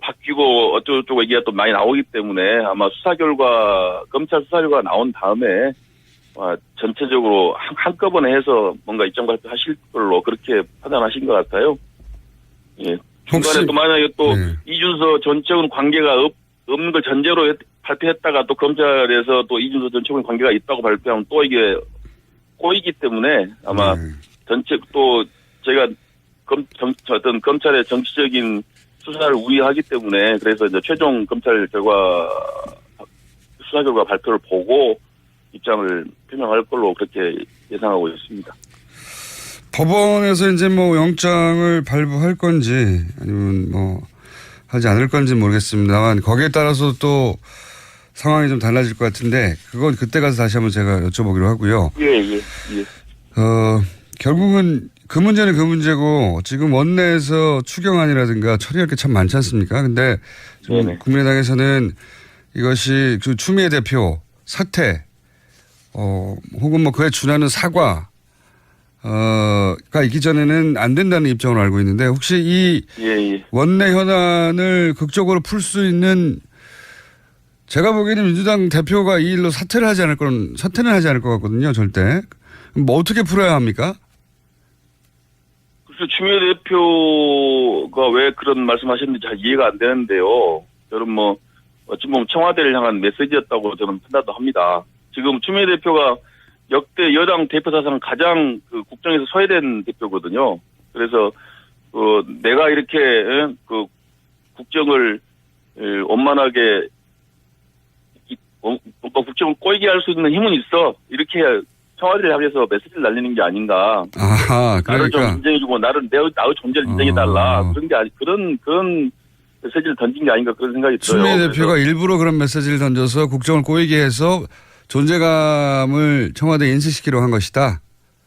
바뀌고 어쩌고저쩌고 얘기가 또 많이 나오기 때문에 아마 검찰 수사 결과 나온 다음에 전체적으로 한꺼번에 해서 뭔가 입장 발표하실 걸로 그렇게 판단하신 것 같아요. 예. 중간에 또 만약에 또 이준서 전 최고원 관계가 없는 걸 전제로 발표했다가 또 검찰에서 또 이준서 전 최고원 관계가 있다고 발표하면 또 이게 꼬이기 때문에 아마 전체 또 제가 어떤 검찰의 정치적인 수사를 우려하기 때문에 그래서 이제 최종 검찰 수사 결과 발표를 보고 입장을 표명할 걸로 그렇게 예상하고 있습니다. 법원에서 이제 뭐 영장을 발부할 건지 아니면 뭐 하지 않을 건지 모르겠습니다만 거기에 따라서 또 상황이 좀 달라질 것 같은데 그건 그때 가서 다시 한번 제가 여쭤보기로 하고요. 예. 결국은 그 문제는 그 문제고 지금 원내에서 추경안이라든가 처리할 게 참 많지 않습니까? 근데 국민의당에서는 이것이 그 추미애 대표 사퇴 혹은 뭐 그에 준하는 사과가 있기 전에는 안 된다는 입장으로 알고 있는데 혹시 이 원내 현안을 극적으로 풀 수 있는 제가 보기에는 민주당 대표가 이 일로 사퇴는 하지 않을 것 같거든요. 절대. 뭐 어떻게 풀어야 합니까? 그래서 추미애 대표가 왜 그런 말씀하셨는지 잘 이해가 안 되는데요. 저는 뭐 어찌 보면 청와대를 향한 메시지였다고 저는 판단도 합니다. 지금 추미애 대표가 역대 여당 대표 사상 가장 그 국정에서 소외된 대표거든요. 그래서 내가 이렇게 그 국정을 원만하게 국정을 꼬이게 할 수 있는 힘은 있어. 이렇게 청와대를 향해서 메시지를 날리는 게 아닌가. 아하, 그러니까. 나를 좀 인정해주고 나의 존재를 인정해달라. 그런 메시지를 던진 게 아닌가 그런 생각이 들어요. 추미애 대표가 일부러 그런 메시지를 던져서 국정을 꼬이게 해서 존재감을 청와대에 인식시키려고 한 것이다.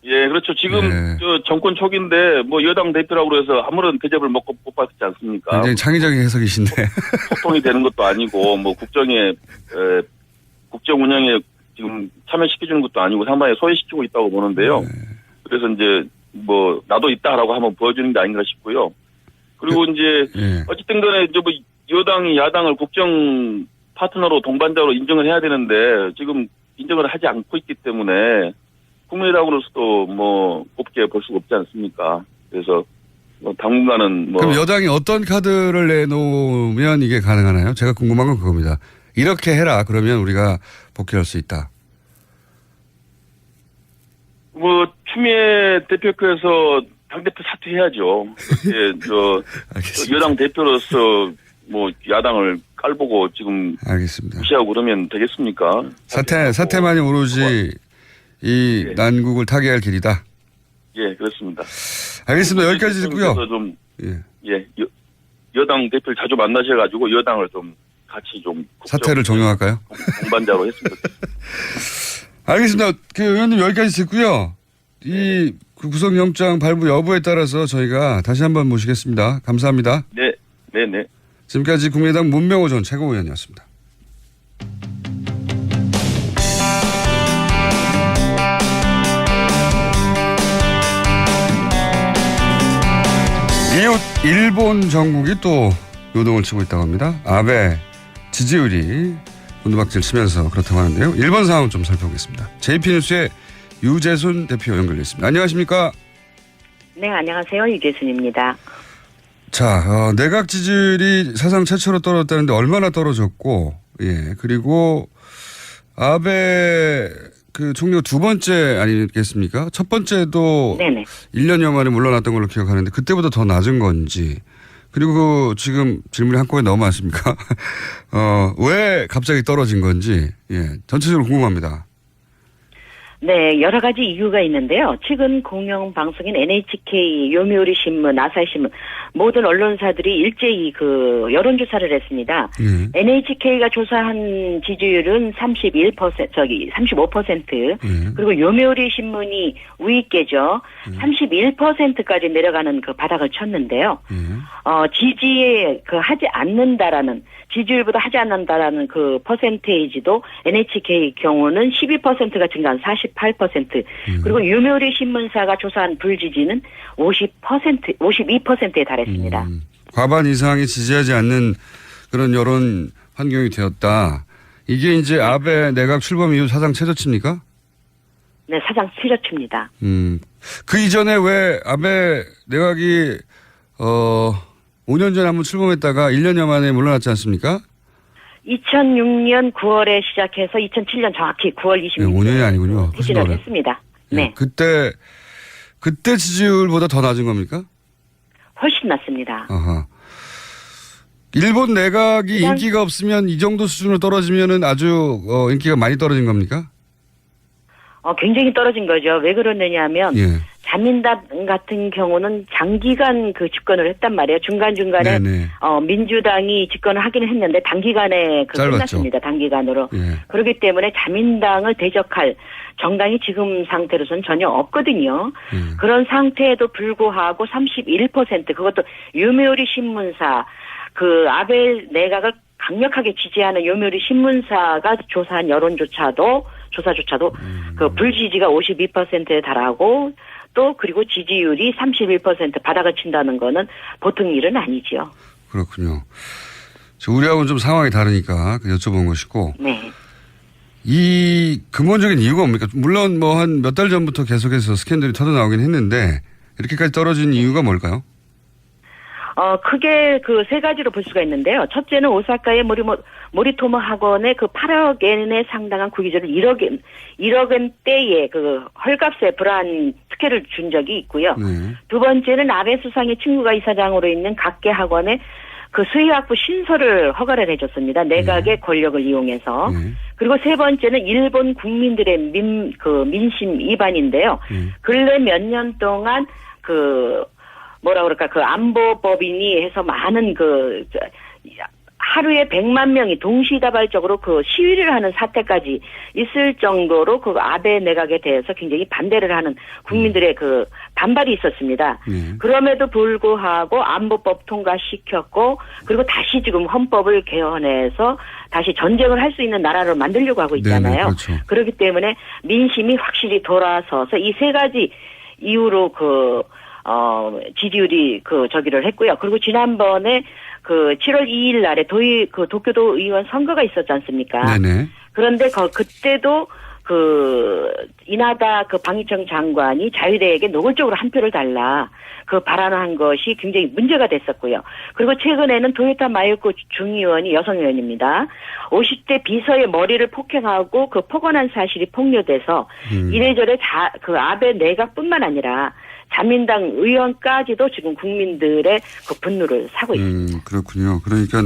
예, 그렇죠. 지금 저 정권 초기인데 뭐 여당 대표라고 해서 아무런 대접을 못 받지 않습니까? 굉장히 창의적인 해석이신데. 소통이 되는 것도 아니고 뭐 국정 운영에 지금 참여시켜주는 것도 아니고 상당히 소외시키고 있다고 보는데요. 그래서 이제 뭐 나도 있다라고 한번 보여주는 게 아닌가 싶고요. 그리고 이제 어쨌든 간에 이제 뭐 여당이 야당을 국정 파트너로 동반자로 인정을 해야 되는데 지금 인정을 하지 않고 있기 때문에 국민의당으로서도 뭐 곱게 볼 수가 없지 않습니까? 그래서 뭐 당분간은 뭐 그럼 여당이 어떤 카드를 내놓으면 이게 가능하나요? 제가 궁금한 건 그겁니다. 이렇게 해라 그러면 우리가 복귀할 수 있다. 뭐 추미애 대표께서 당대표 사퇴해야죠. 여당 대표로서 뭐 야당을 깔보고 지금 알겠습니다. 무시하고 그러면 되겠습니까? 사퇴만이 오로지 이 난국을 타개할 길이다. 예, 그렇습니다. 알겠습니다. 여기까지 듣고요. 여당 대표를 자주 만나셔가지고 여당을 좀 같이 좀 사퇴를 종용할까요? 동반자로 했습니다. 알겠습니다. 그 의원님 여기까지 듣고요. 이 구속영장 발부 여부에 따라서 저희가 다시 한번 모시겠습니다. 감사합니다. 네. 지금까지 국민의당 문명호 전 최고위원이었습니다. 이웃 일본 정국이 또 요동을 치고 있다고 합니다. 아베 지지율이 곤두박질 치면서 그렇다고 하는데요. 일본 상황 좀 살펴보겠습니다. JP뉴스의 유재순 대표 연결돼 있습니다. 안녕하십니까? 네, 안녕하세요. 유재순입니다. 자, 내각 지지율이 사상 최초로 떨어졌다는데 얼마나 떨어졌고, 그리고 아베 그 총리가 두 번째 아니겠습니까? 첫 번째도 네네. 1년여 만에 물러났던 걸로 기억하는데 그때보다 더 낮은 건지 그리고 지금 질문이 한꺼번에 너무 많습니까? 왜 갑자기 떨어진 건지 전체적으로 궁금합니다. 네, 여러 가지 이유가 있는데요. 최근 공영방송인 NHK, 요미우리 신문, 아사히 신문 모든 언론사들이 일제히 그 여론조사를 했습니다. NHK가 조사한 지지율은 35%, 그리고 요미우리 신문이 우위께죠. 31%까지 내려가는 그 바닥을 쳤는데요. 지지에 그 하지 않는다라는 지지율보다 하지 않는다라는 그 퍼센테이지도 NHK 경우는 12%가 증가한 48%, 그리고 요미우리 신문사가 조사한 불지지는 52%에 달했습니다. 과반 이상이 지지하지 않는 그런 여론 환경이 되었다. 이게 이제 아베 내각 출범 이후 사상 최저치입니까? 네, 사상 최저치입니다. 그 이전에 왜 아베 내각이 5년 전에 한번 출범했다가 1년여 만에 물러났지 않습니까? 2006년 9월에 시작해서 2007년 정확히 9월 26일. 네, 5년이 아니군요. 퇴진을 했습니다. 네. 그때 지지율보다 더 낮은 겁니까? 훨씬 낮습니다. 아하. 일본 내각이 인기가 없으면 이 정도 수준으로 떨어지면은 아주 인기가 많이 떨어진 겁니까? 굉장히 떨어진 거죠. 왜 그러느냐면 자민당 같은 경우는 장기간 그 집권을 했단 말이에요. 중간중간에 민주당이 집권을 하기는 했는데 단기간에 끝났습니다. 단기간으로. 그렇기 때문에 자민당을 대적할 정당이 지금 상태로서는 전혀 없거든요. 그런 상태에도 불구하고 31% 그것도 요미우리 신문사 그 아베 내각을 강력하게 지지하는 요미우리 신문사가 조사한 여론조차도 그 불지지가 52%에 달하고 또 그리고 지지율이 31% 바닥을 친다는 거는 보통 일은 아니지요. 그렇군요. 우리하고는 좀 상황이 다르니까 여쭤본 것이고. 네. 이 근본적인 이유가 뭡니까? 물론 뭐 한 몇 달 전부터 계속해서 스캔들이 터져나오긴 했는데 이렇게까지 떨어진 이유가 뭘까요? 크게 그 세 가지로 볼 수가 있는데요. 첫째는 오사카의 모리토모 학원에 그 8억 엔에 상당한 구기자를 1억 엔대의 그 헐값에 불안 특혜를 준 적이 있고요. 두 번째는 아베 수상의 친구가 이사장으로 있는 각계 학원에 그 수의학부 신설을 허가를 해줬습니다. 내각의 권력을 이용해서. 그리고 세 번째는 일본 국민들의 민심 위반인데요. 근래 몇 년 동안 그 안보법인이 해서 많은 하루에 100만 명이 동시다발적으로 그 시위를 하는 사태까지 있을 정도로 그 아베 내각에 대해서 굉장히 반대를 하는 국민들의 그 반발이 있었습니다. 그럼에도 불구하고 안보법 통과시켰고 그리고 다시 지금 헌법을 개헌해서 다시 전쟁을 할 수 있는 나라로 만들려고 하고 있잖아요. 네네, 그렇죠. 그렇기 때문에 민심이 확실히 돌아서서 이 세 가지 이유로 지지율이 저기를 했고요. 그리고 지난번에 7월 2일 날에 도쿄도 의원 선거가 있었지 않습니까? 네네. 그런데 그때도 이나다 방위청 장관이 자유대에게 노골적으로 한 표를 달라 발언한 것이 굉장히 문제가 됐었고요. 그리고 최근에는 도요타 마요코 중의원이 여성 의원입니다. 50대 비서의 머리를 폭행하고 폭언한 사실이 폭로돼서 이래저래 아베 내각뿐만 아니라 자민당 의원까지도 지금 국민들의 분노를 사고 있습니다. 그렇군요. 그러니까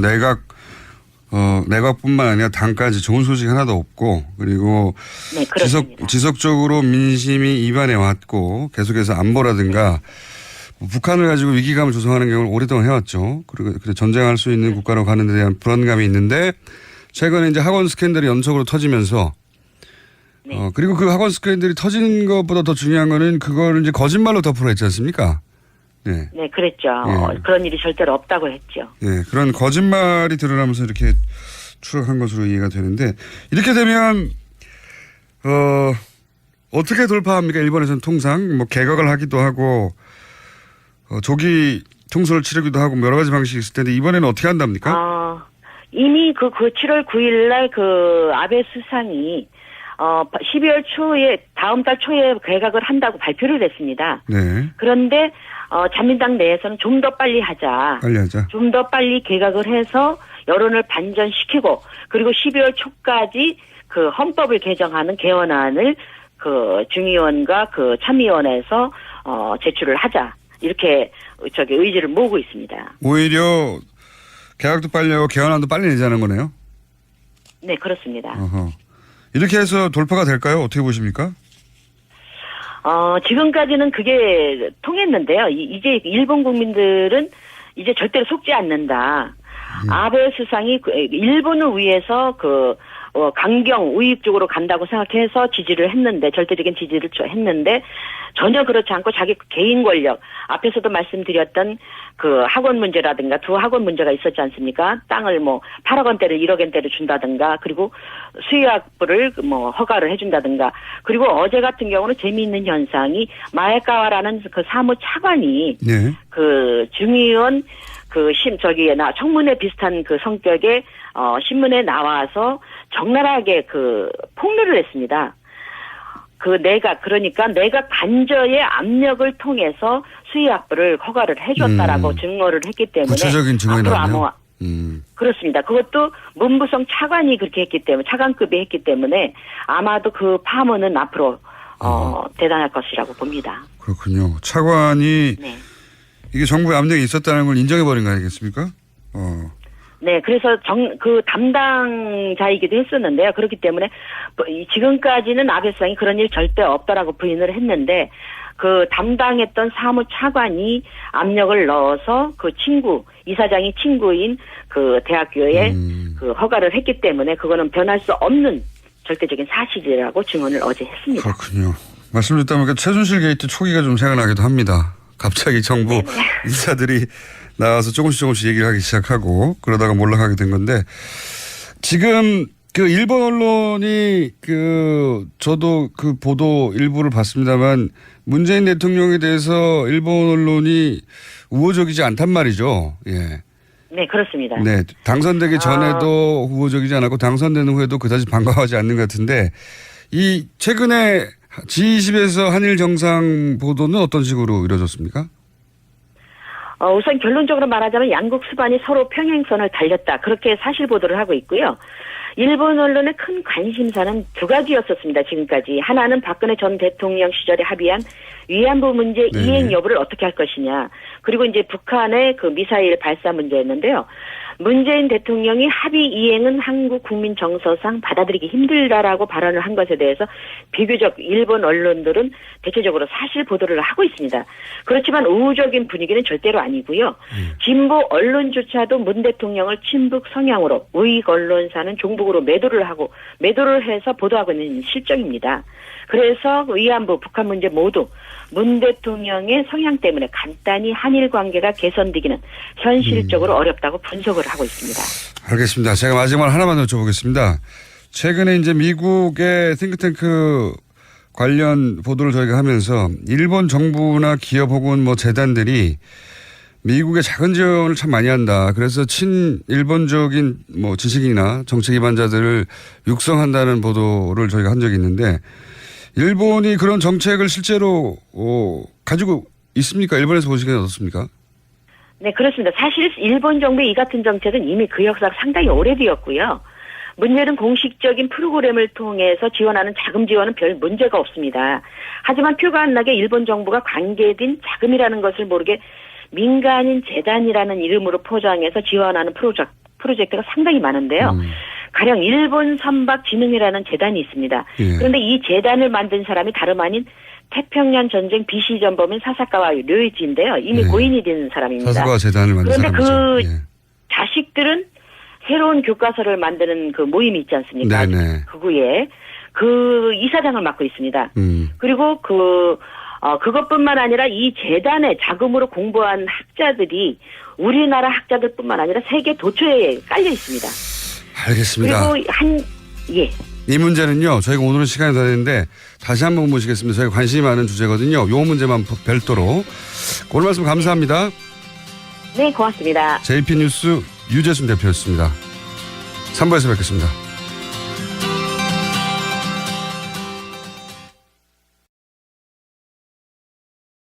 내각뿐만 아니라 당까지 좋은 소식이 하나도 없고 그리고 지속적으로 민심이 이반해 왔고 계속해서 안보라든가 북한을 가지고 위기감을 조성하는 경우를 오랫동안 해왔죠. 그리고 전쟁할 수 있는 국가로 가는 데 대한 불안감이 있는데 최근에 이제 학원 스캔들이 연속으로 터지면서 그리고 그 학원 스캔들이 터지는 것보다 더 중요한 거는 그걸 이제 거짓말로 덮으려 했지 않습니까? 네, 그랬죠. 그런 일이 절대로 없다고 했죠. 네, 그런 거짓말이 드러나면서 이렇게 추락한 것으로 이해가 되는데 이렇게 되면 어떻게 돌파합니까? 일본에서는 통상 개각을 하기도 하고 조기 통솔을 치르기도 하고 여러 가지 방식이 있을 텐데 이번에는 어떻게 한답니까? 이미 7월 9일 날 아베 수상이 12월 초에 다음 달 초에 개각을 한다고 발표를 했습니다. 네. 그런데 자민당 내에서는 좀 더 빨리 하자. 좀 더 빨리 개각을 해서 여론을 반전시키고 그리고 12월 초까지 그 헌법을 개정하는 개헌안을 그 중의원과 그 참의원에서 제출을 하자 이렇게 의지를 모으고 있습니다. 오히려 개각도 빨리 하고 개헌안도 빨리 내자는 거네요. 네, 그렇습니다. 어허. 이렇게 해서 돌파가 될까요? 어떻게 보십니까? 지금까지는 그게 통했는데요. 이제 일본 국민들은 이제 절대로 속지 않는다. 아베 수상이 일본을 위해서 강경 우익 쪽으로 간다고 생각해서 지지를 했는데, 절대적인 지지를 했는데, 전혀 그렇지 않고 자기 개인 권력, 앞에서도 말씀드렸던 그 학원 문제라든가 두 학원 문제가 있었지 않습니까? 땅을 8억 원대를 1억 원대를 준다든가, 그리고 수의학부를 허가를 해준다든가, 그리고 어제 같은 경우는 재미있는 현상이 마에카와라는 그 사무 차관이 네. 그 중의원 청문회 비슷한 그 성격의 신문에 나와서 적나라하게 폭로를 했습니다. 내각 관저의 압력을 통해서 수의학부를 허가를 해줬다라고 증거를 했기 때문에 구체적인 증언이 나왔네요. 그렇습니다. 그것도 문부성 차관이 그렇게 했기 때문에, 차관급이 했기 때문에 아마도 그 파문은 앞으로 대단할 것이라고 봅니다. 그렇군요. 차관이 네. 이게 정부의 압력이 있었다는 걸 인정해버린 거 아니겠습니까? 네, 그래서 담당자이기도 했었는데요. 그렇기 때문에 지금까지는 아베 수상이 그런 일 절대 없다라고 부인을 했는데, 그 담당했던 사무차관이 압력을 넣어서 이사장이 친구인 그 대학교에 그 허가를 했기 때문에 그거는 변할 수 없는 절대적인 사실이라고 증언을 어제 했습니다. 그렇군요. 말씀 듣다 보니까 최순실 게이트 초기가 좀 생각나기도 합니다. 갑자기 정부 인사들이 나와서 조금씩 얘기를 하기 시작하고 그러다가 몰락하게 된 건데, 지금 그 일본 언론이 저도 그 보도 일부를 봤습니다만 문재인 대통령에 대해서 일본 언론이 우호적이지 않단 말이죠. 예. 네, 그렇습니다. 네. 당선되기 전에도 우호적이지 않았고 당선되는 후에도 그다지 반가워하지 않는 것 같은데, 이 최근에 G20에서 한일 정상 보도는 어떤 식으로 이루어졌습니까? 우선 결론적으로 말하자면 양국 수반이 서로 평행선을 달렸다, 그렇게 사실 보도를 하고 있고요. 일본 언론의 큰 관심사는 두 가지였었습니다. 지금까지. 하나는 박근혜 전 대통령 시절에 합의한 위안부 문제 이행 여부를 어떻게 할 것이냐, 그리고 이제 북한의 그 미사일 발사 문제였는데요. 문재인 대통령이 합의 이행은 한국 국민 정서상 받아들이기 힘들다라고 발언을 한 것에 대해서 비교적 일본 언론들은 대체적으로 사실 보도를 하고 있습니다. 그렇지만 우호적인 분위기는 절대로 아니고요. 진보 언론조차도 문 대통령을 친북 성향으로, 우익 언론사는 종북으로 매도를 해서 보도하고 있는 실정입니다. 그래서 위안부, 북한 문제 모두 문 대통령의 성향 때문에 간단히 한일 관계가 개선되기는 현실적으로 어렵다고 분석을 하고 있습니다. 알겠습니다. 제가 마지막으로 하나만 여쭤보겠습니다. 최근에 이제 미국의 싱크탱크 관련 보도를 저희가 하면서 일본 정부나 기업 혹은 재단들이 미국의 작은 지원을 참 많이 한다. 그래서 친일본적인 지식이나 정책 기반자들을 육성한다는 보도를 저희가 한 적이 있는데, 일본이 그런 정책을 실제로 가지고 있습니까? 일본에서 보시기엔 어떻습니까? 네, 그렇습니다. 사실 일본 정부의 이 같은 정책은 이미 그 역사가 상당히 오래되었고요. 문제는 공식적인 프로그램을 통해서 지원하는 자금 지원은 별 문제가 없습니다. 하지만 표가 안 나게 일본 정부가 관계된 자금이라는 것을 모르게 민간인 재단이라는 이름으로 포장해서 지원하는 프로젝트가 상당히 많은데요. 가령 일본 선박진흥이라는 재단이 있습니다. 그런데 이 재단을 만든 사람이 다름 아닌 태평양 전쟁 비시 전범인 사사카와 료이지인데요. 이미 고인이 된 사람입니다. 사사카와 재단을 만든 그런데 사람이죠. 자식들은 새로운 교과서를 만드는 그 모임이 있지 않습니까? 네네. 그구에 그 이사장을 맡고 있습니다. 그리고 그것뿐만 아니라 이 재단의 자금으로 공부한 학자들이 우리나라 학자들뿐만 아니라 세계 도처에 깔려 있습니다. 알겠습니다. 그리고 이 문제는요, 저희가 오늘은 시간이 다 됐는데 다시 한번 모시겠습니다. 저희가 관심이 많은 주제거든요. 요 문제만 별도로. 오늘 말씀 감사합니다. 네, 고맙습니다. JP뉴스 유재순 대표였습니다. 3부에서 뵙겠습니다.